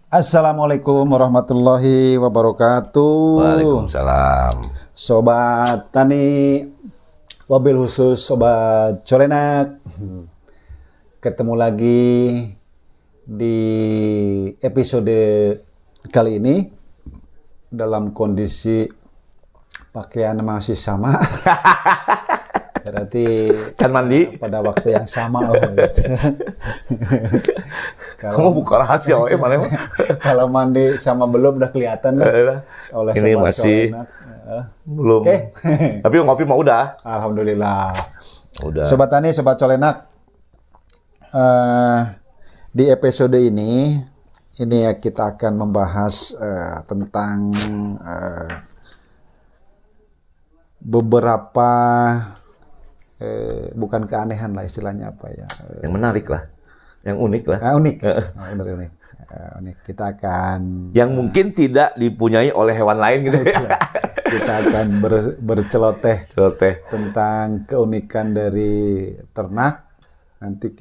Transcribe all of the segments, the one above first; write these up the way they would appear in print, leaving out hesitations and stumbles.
Assalamualaikum warahmatullahi wabarakatuh. Waalaikumsalam. Sobat Tani, wabil khusus Sobat Colenak. Ketemu lagi di episode kali ini dalam kondisi pakaian masih sama. Berarti Can mandi? pada waktu yang sama. Kamu buka rahasia mana? Kalau mandi sama belum udah kelihatan lah. Oleh Ini Sobat masih Colenak. belum. Oke. Tapi ngopi mah udah. Alhamdulillah. Udah. Sobat Tani, Sobat Colenak. Di episode ini ya kita akan membahas tentang beberapa bukan keanehan lah istilahnya apa ya. Yang menarik lah. Yang unik lah. Unik. Benar unik. Unik. Kita akan Yang mungkin tidak dipunyai oleh hewan lain gitu. kita akan berceloteh Celoteh. tentang keunikan dari ternak. Nanti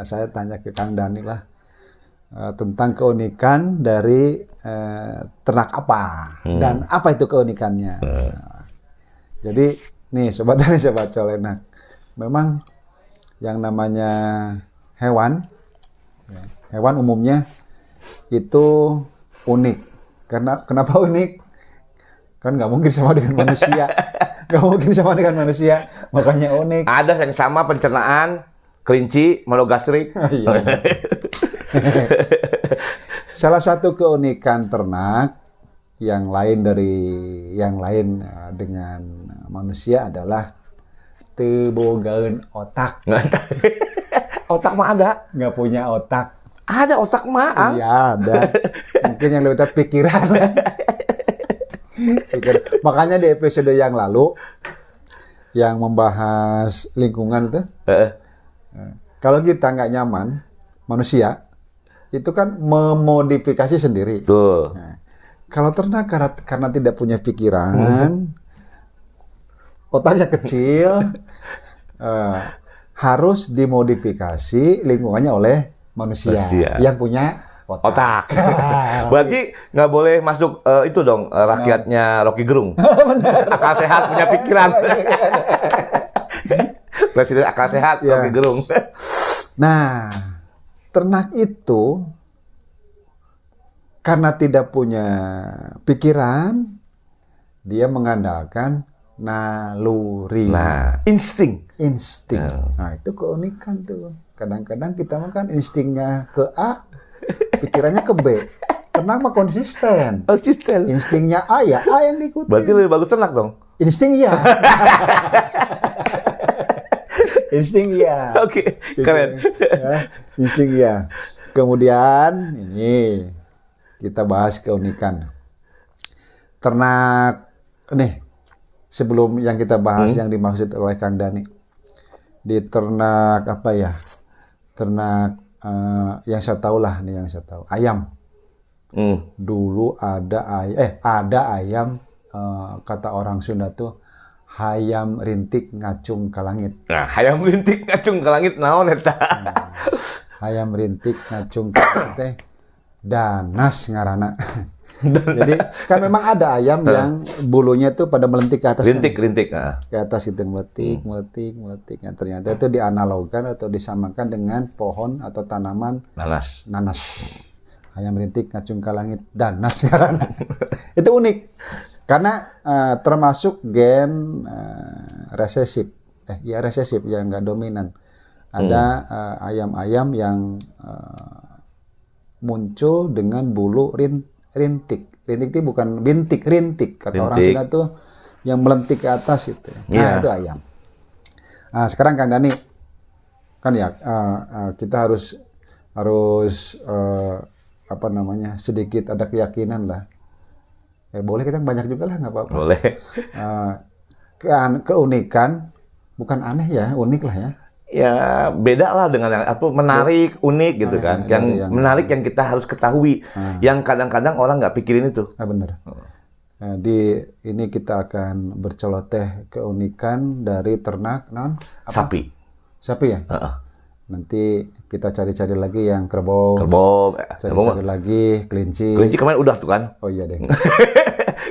saya tanya ke Kang Dani lah tentang keunikan dari ternak apa dan apa itu keunikannya. Jadi nih Sobat Tani, Sobat Colenak, memang yang namanya hewan umumnya itu unik. Karena kenapa unik? Kan nggak mungkin sama dengan manusia. Nggak mungkin sama dengan manusia, makanya unik. Ada yang sama pencernaan, kelinci, monogastrik. Iya. Salah satu keunikan ternak yang lain dengan manusia adalah tebogaeun otak. Otak mah ada. Nggak punya otak. Ada otak mah. Iya, ada. Mungkin yang lebih tepat pikiran. Makanya di episode yang lalu yang membahas lingkungan tuh, kalau kita nggak nyaman, manusia itu kan memodifikasi sendiri. Tuh. Nah, kalau ternak karena tidak punya pikiran, otaknya kecil, harus dimodifikasi lingkungannya oleh manusia. Yang punya otak. Berarti nggak boleh masuk itu dong rakyatnya Rocky Gerung. Akal sehat punya pikiran. Presiden akal sehat Ya. Rocky Gerung. Nah, ternak itu karena tidak punya pikiran, dia mengandalkan naluri. Nah, insting. Nah, itu keunikan tuh. Kadang-kadang kita makan instingnya ke A, pikirannya ke B. Ternak mah konsisten. Instingnya A ya A yang diikuti. Berarti lebih bagus ternak dong. Insting iya. Insting iya. Oke, keren. Insting iya. Kemudian ini kita bahas keunikan ternak. Nih, sebelum yang kita bahas yang dimaksud oleh Kang Dani. Di ternak apa ya? Ternak yang saya tahu lah nih, yang saya tahu. Ayam. Dulu ada ayam kata orang Sunda tuh hayam rintik ngacung ka langit. Nah, hayam rintik ngacung ke langit naon eta? Hayam rintik ngacung ka langit teh danas ngaranna. Jadi kan memang ada ayam yang bulunya tuh pada melentik ke atas. Rintik. Ke atas gitu, meletik. Nah, ternyata itu dianalogkan atau disamakan dengan pohon atau tanaman nanas. Ayam rintik ngacung ka langit danas ngaranna. Itu unik. Karena termasuk gen resesif. Resesif yang nggak dominan. Ada ayam-ayam yang muncul dengan bulu rintik. Rintik itu bukan bintik, rintik. Kata orang Sunda tuh yang melentik ke atas gitu. Nah, itu ayam. Nah, sekarang Kang Dani, kan ya kita harus sedikit ada keyakinan lah. Boleh kita banyak juga lah, nggak apa-apa. Boleh. Keunikan, bukan aneh ya, unik lah ya. Ya beda lah dengan yang menarik, unik gitu kan. Yang menarik yang kita harus ketahui. Yang kadang-kadang orang nggak pikirin itu. Benar. Di ini kita akan berceloteh keunikan dari ternak Sapi. Sapi ya. Nanti kita cari-cari lagi yang kerbau. Kerbau. Cari-cari lagi kelinci. Kelinci kemarin udah tuh kan. Oh iya deh.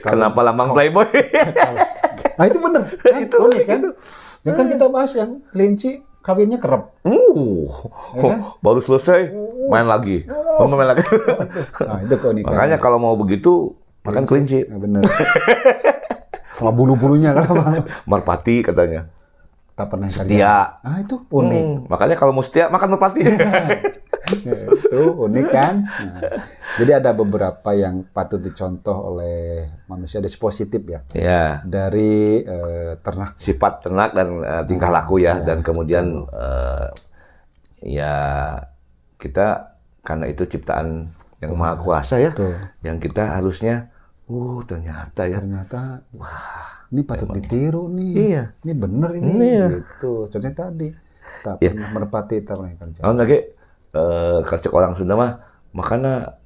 Kenapa lambang Playboy? Nah itu bener. Kan? Itu unik kan? Yang kan kita bahas yang kelinci kawinnya kerep. Ya kan? Baru selesai main lagi. Main lagi. Nah, itu keunikan. Makanya kalau mau begitu makan kelinci. Nah, bener. Sama bulu-bulunya kan. Merpati katanya. Tak pernah setia. Ah itu unik. Makanya kalau mau setia makan merpati. Itu unik kan. Nah, jadi ada beberapa yang patut dicontoh oleh manusia, dispositif ya. Ya. Dari ternak. Sifat ternak dan tingkah laku ya. Dan kemudian ya kita karena itu ciptaan yang maha kuasa ya. Yang kita harusnya ternyata ya. Ternyata wah, ini patut ditiru nih. Iya. Ini bener ini. Iya. Gitu. Contohnya tadi. Tak pernah merpati, tak pernah kerja. Oh, lagi kercek orang Sunda mah makanya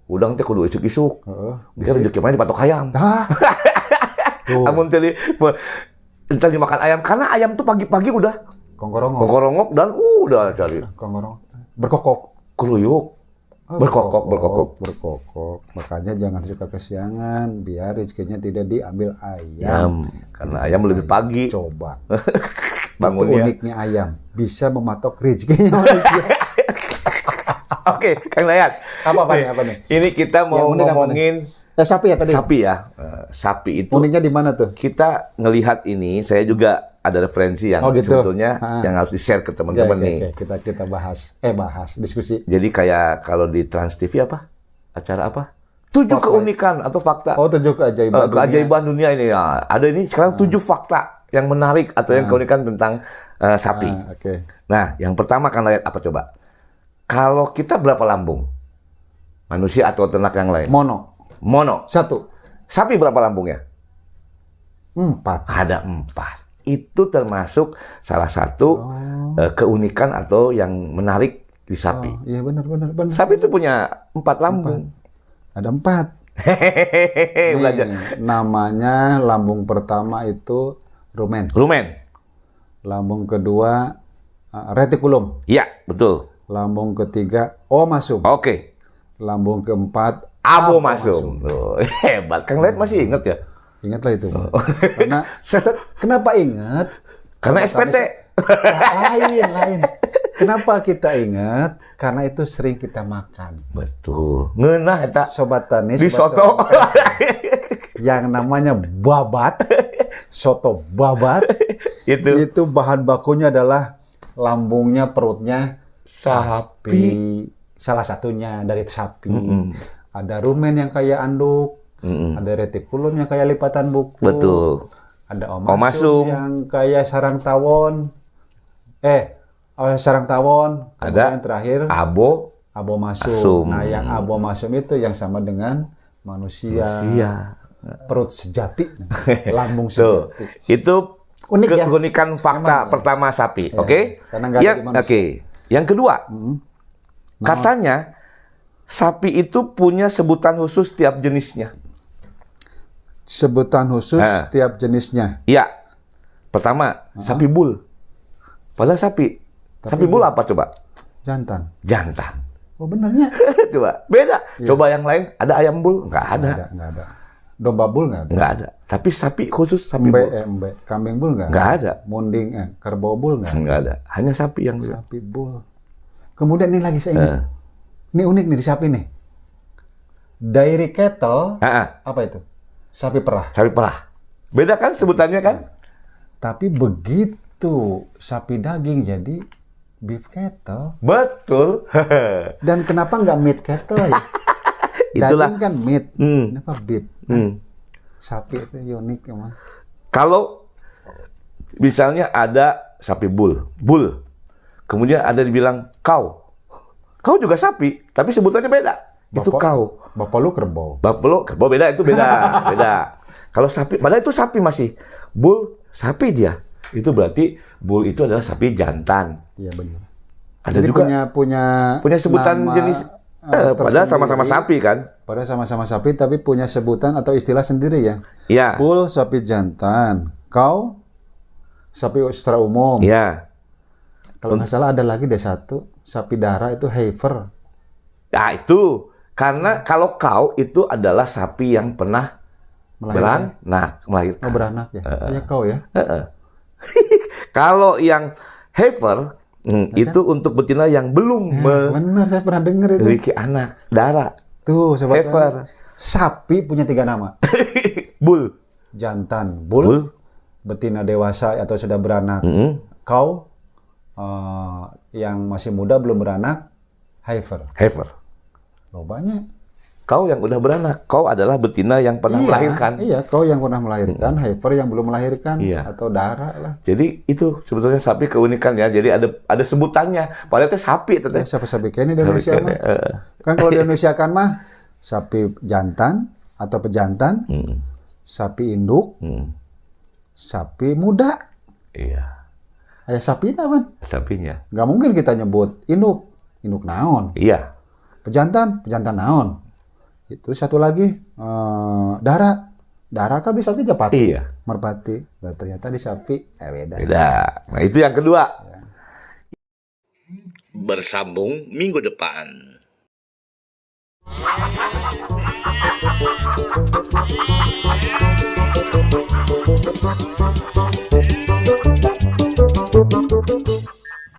udang teh kudu isuk-isuk. Biar rezeki mah dipatok ayam. Amun teh entar dimakan ayam karena ayam tuh pagi-pagi udah kongkorongok dan udah cari. Berkokok. Keluyuk. Berkokok. Makanya jangan suka kesiangan, biar rezekinya tidak diambil ayam. Karena ayam lebih pagi. Coba. Bangunnya. Itu uniknya ayam, bisa mematok rezekinya manusia. Oke, Kang Dayat. Apa nih? Ini kita mau ngomongin sapi ya tadi. Sapi ya. Sapi itu. Uniknya di mana tuh? Kita ngelihat ini, saya juga ada referensi yang sebetulnya yang harus di-share ke teman-teman nih. Kita bahas diskusi. Jadi kayak kalau di Trans TV apa? Acara apa? 7 keunikan atau fakta. 7 keajaiban. Keajaiban dunia ini ya. Ada ini sekarang 7 fakta yang menarik atau yang keunikan tentang sapi. Nah, yang pertama kan lihat apa coba? Kalau kita berapa lambung? Manusia atau ternak yang lain? Mono. 1. Sapi berapa lambungnya? 4. Ada 4. Itu termasuk salah satu keunikan atau yang menarik di sapi. Iya benar. Sapi itu punya 4 lambung. Ada 4. Belajar. Namanya lambung pertama itu rumen. Lambung kedua retikulum. Iya, betul. Lambung ketiga omasum. Oke. Lambung keempat abomasum. Hebat. Kang Lihat masih ingat ya? Ingatlah itu. Karena kenapa ingat? Karena SPT. Lain. Kenapa kita ingat? Karena itu sering kita makan. Betul. Ngeunah eta. Sobat Tani. Di soto. Yang namanya babat. Soto babat. Itu bahan bakunya adalah lambungnya, perutnya sapi. Salah satunya dari sapi. Ada rumen yang kayak anduk. Ada retikulum yang kayak lipatan buku. Betul. Ada omasum yang kayak sarang tawon. Sarang tawon. Ada yang terakhir abomasum. Nah, yang abomasum itu yang sama dengan manusia. Perut sejati, lambung sejati. Itu unik ya? Keunikan fakta pertama sapi. Oke. Yang kedua, katanya sapi itu punya sebutan khusus tiap jenisnya. Sebutan khusus tiap jenisnya. Iya. Pertama, sapi bul. Padahal sapi bul apa coba? Jantan. Oh benernya. Coba. Beda. Coba yang lain, ada ayam bul? Nggak ada. Domba bul nggak ada. Nggak ada. Tapi sapi khusus sapi bul. Kambing bul nggak ada. Nggak ada. Munding, kerbau bul nggak ada. Hanya sapi yang sapi bul. Kemudian ini lagi saya ingat. Ini unik nih di sapi nih. Dairy cattle. Apa itu? Sapi perah. Beda kan sebutannya kan? Tapi begitu sapi daging jadi beef cattle. Betul. Dan kenapa nggak meat cattle ya? Daging kan meat. Kenapa beef? Sapi itu unik emang. Kalau misalnya ada sapi bul. Kemudian ada dibilang cow. Cow juga sapi, tapi sebutannya beda. Itu cow. Buffalo kerbau. Kerbau beda, itu beda. Kalau sapi, padahal itu sapi masih. Bull, sapi dia. Itu berarti bull itu adalah sapi jantan. Iya benar. Ada jadi juga punya sebutan jenis. Padahal sama-sama sapi kan? Padahal sama-sama sapi, tapi punya sebutan atau istilah sendiri ya. Iya. Bull sapi jantan, cow sapi secara umum. Iya. Kalau nggak salah ada lagi deh satu, sapi darah itu heifer. Nah itu, karena kalau kau itu adalah sapi yang pernah melahirkan. Oh, beranak ya? Ya kau ya? Kalau yang heifer, itu untuk betina yang belum benar, saya pernah dengar itu. memiliki anak, darah. Tuh, sobat Heifer. Sapi punya 3 nama. Bull. Jantan, bull, betina dewasa atau sudah beranak. Kau, yang masih muda belum beranak, heifer. Heifer. Loh, banyak. Kau yang udah beranak, kau adalah betina yang pernah melahirkan. Iya, kau yang pernah melahirkan, heifer yang belum melahirkan, atau darah lah. Jadi itu sebetulnya sapi keunikan ya. Jadi ada sebutannya. Padahal itu sapi teteh. Sapi kayak ini di Indonesia mah. Kan kalau di Indonesia kan mah sapi jantan atau pejantan, sapi induk, sapi muda. Iya. Ayah sapi apa? Sapinya. Gak mungkin kita nyebut induk naon. Iya. Pejantan naon. Itu satu lagi darah kan bisa aja pati, merpati. Dan ternyata di sapi beda. Nah itu yang kedua. Bersambung minggu depan.